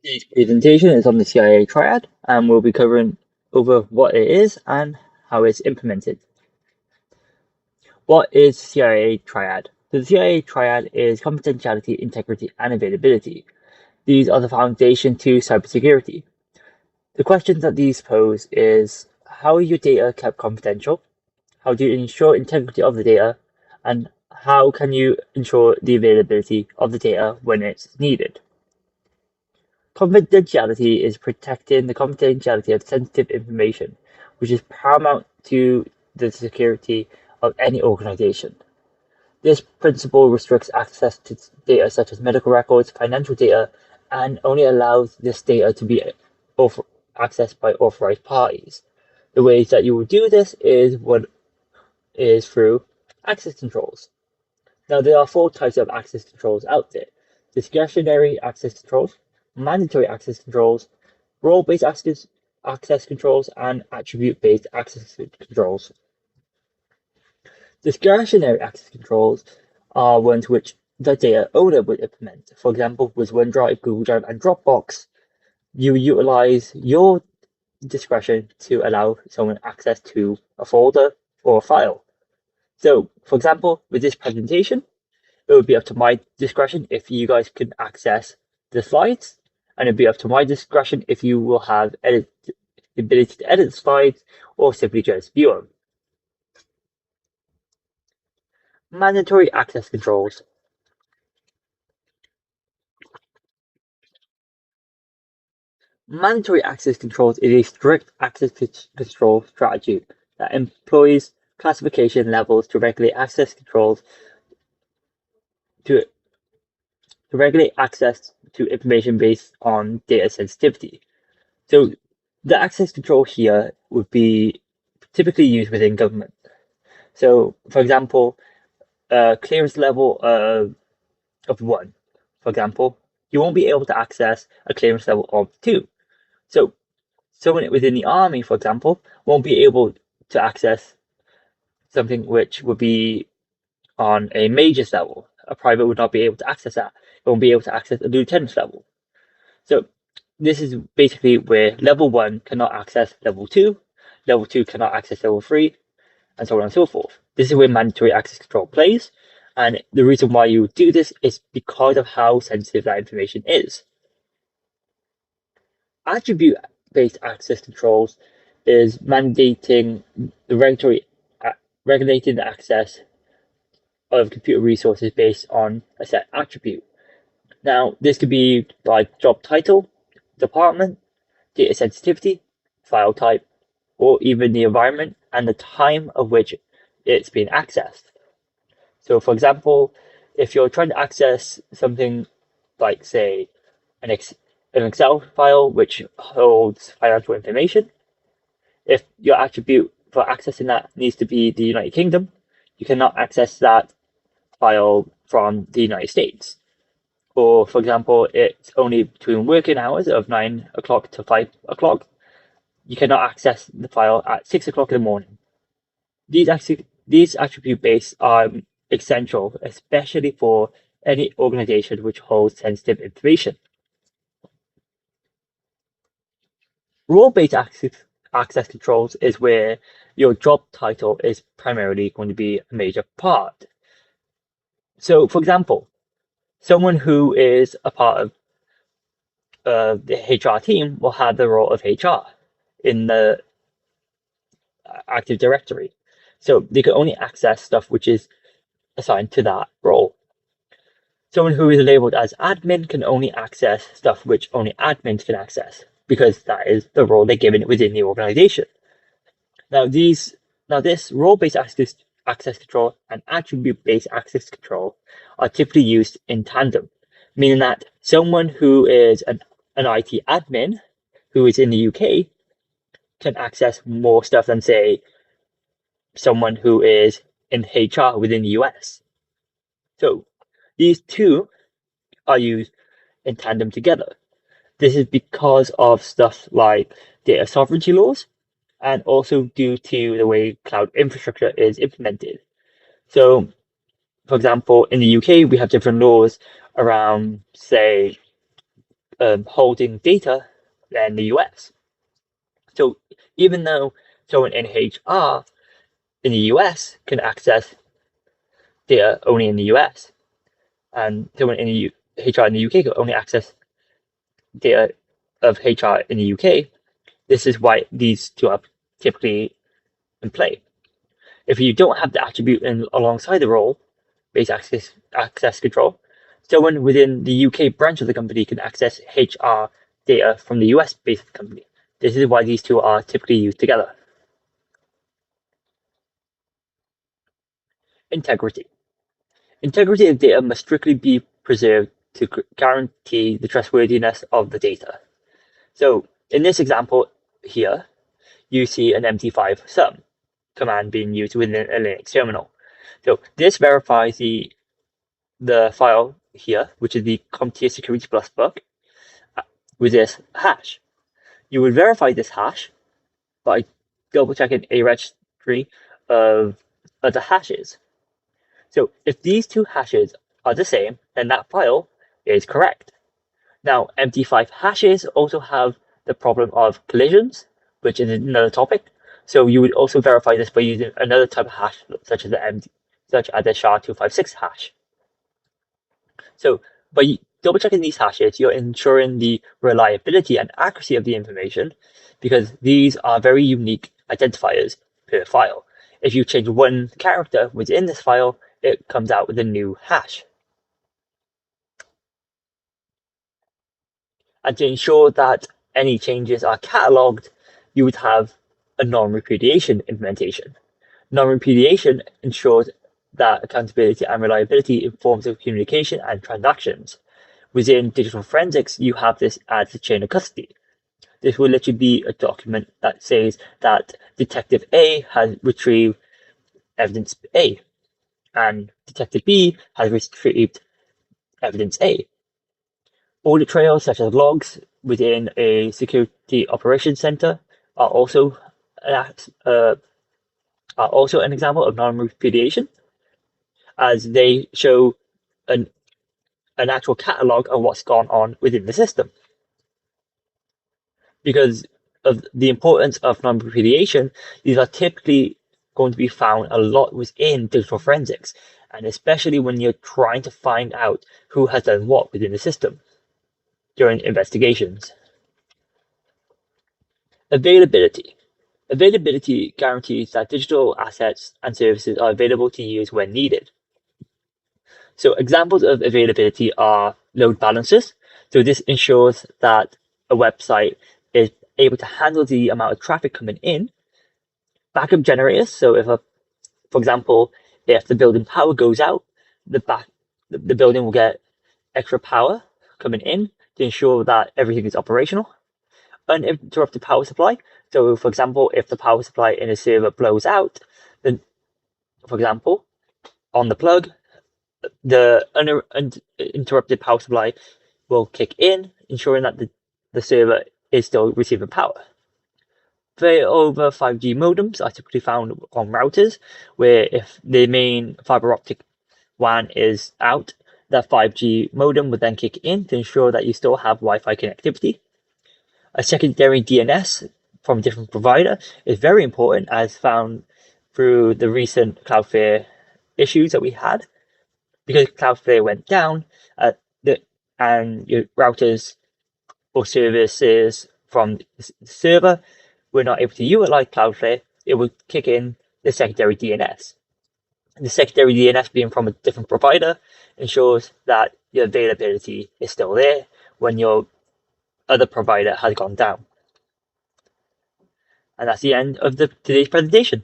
Today's presentation is on the CIA Triad, and we'll be covering over what it is and how it's implemented. What is CIA Triad? The CIA Triad is confidentiality, integrity, and availability. These are the foundation to cybersecurity. The questions that these pose is how is your data kept confidential? How do you ensure integrity of the data? And how can you ensure the availability of the data when it's needed? Confidentiality is protecting the confidentiality of sensitive information, which is paramount to the security of any organization. This principle restricts access to data such as medical records, financial data, and only allows this data to be accessed by authorized parties. The ways that you will do this is through access controls. Now, there are four types of access controls out there: discretionary access controls, mandatory access controls, role-based access controls, and attribute-based access controls. Discretionary access controls are ones which the data owner would implement. For example, with OneDrive, Google Drive, and Dropbox, you utilize your discretion to allow someone access to a folder or a file. So, for example, with this presentation, it would be up to my discretion if you guys can access the slides, and it'd be up to my discretion if you will have the ability to edit the slides or simply just view them. Mandatory access controls. Mandatory access controls is a strict access control strategy that employs classification levels to regulate access controls to, to regulate access to information based on data sensitivity. So the access control here would be typically used within government. So, for example, clearance level of 1, for example, you won't be able to access a clearance level of 2. So, someone within the army, for example, won't be able to access something which would be on a major's level. A private would not be able to access that. It won't be able to access a lieutenant's level. So, this is basically where level 1 cannot access level 2 cannot access level 3, and so on and so forth. This is where mandatory access control plays, and the reason why you do this is because of how sensitive that information is. Attribute-based access controls is mandating the regulating the access of computer resources based on a set attribute. Now, this could be by job title, department, data sensitivity, file type, or even the environment and the time of which it's being accessed. So, for example, if you're trying to access something like, say, an Excel file which holds financial information, if your attribute for accessing that needs to be the United Kingdom, you cannot access that file from the United States. Or, for example, it's only between working hours of 9 o'clock to 5 o'clock, you cannot access the file at 6 o'clock in the morning. These attribute based are essential, especially for any organization which holds sensitive information. Role-based access controls is where your job title is primarily going to be a major part. So, for example, someone who is a part of the HR team will have the role of HR in the Active Directory. So they can only access stuff which is assigned to that role. Someone who is labeled as admin can only access stuff which only admins can access because that is the role they're given within the organization. Now, this role-based access control and attribute-based access control are typically used in tandem, meaning that someone who is an IT admin who is in the UK can access more stuff than, say, someone who is in HR within the US. So these two are used in tandem together. This is because of stuff like data sovereignty laws and also due to the way cloud infrastructure is implemented. So, for example, in the UK, we have different laws around, say, holding data than the US. So even though someone in HR in the US can access data only in the US, and someone in the HR in the UK can only access data of HR in the UK, this is why these two are typically in play. If you don't have the attribute alongside the role-based access control, someone within the UK branch of the company can access HR data from the US-based company. This is why these two are typically used together. Integrity. Integrity of data must strictly be preserved to guarantee the trustworthiness of the data. So in this example here, you see an MD5 sum command being used within a Linux terminal. So this verifies the file here, which is the CompTIA Security Plus book, with this hash. You would verify this hash by double checking a registry of other hashes. So if these two hashes are the same, then that file is correct. Now, MD5 hashes also have the problem of collisions, which is another topic. So you would also verify this by using another type of hash, such as the SHA-256 hash. So by double checking these hashes, you're ensuring the reliability and accuracy of the information, because these are very unique identifiers per file. If you change one character within this file, it comes out with a new hash. And to ensure that any changes are cataloged, you would have a non-repudiation implementation. Non-repudiation ensures that accountability and reliability in forms of communication and transactions. Within digital forensics, you have this as a chain of custody. This will literally be a document that says that Detective A has retrieved evidence A, and Detective B has retrieved evidence A. Audit trails such as logs within a security operations center are also an example of non-repudiation, as they show an actual catalog of what's gone on within the system. Because of the importance of non-repudiation, these are typically going to be found a lot within digital forensics, and especially when you're trying to find out who has done what within the system during investigations. Availability. Availability guarantees that digital assets and services are available to use when needed. So examples of availability are load balancers. So this ensures that a website is able to handle the amount of traffic coming in. Backup generators. So for example, if the building power goes out, the building will get extra power coming in to ensure that everything is operational. Uninterrupted power supply. So for example, if the power supply in a server blows out, then for example, on the plug, the uninterrupted power supply will kick in, ensuring that the server is still receiving power. Failover 5G modems are typically found on routers, where if the main fiber optic WAN is out, that 5G modem would then kick in to ensure that you still have Wi-Fi connectivity. A secondary DNS from a different provider is very important, as found through the recent Cloudflare issues that we had. Because Cloudflare went down, and your routers or services from the server were not able to utilize Cloudflare, it would kick in the secondary DNS. The secondary DNS being from a different provider ensures that your availability is still there when your other provider has gone down. And that's the end of today's presentation.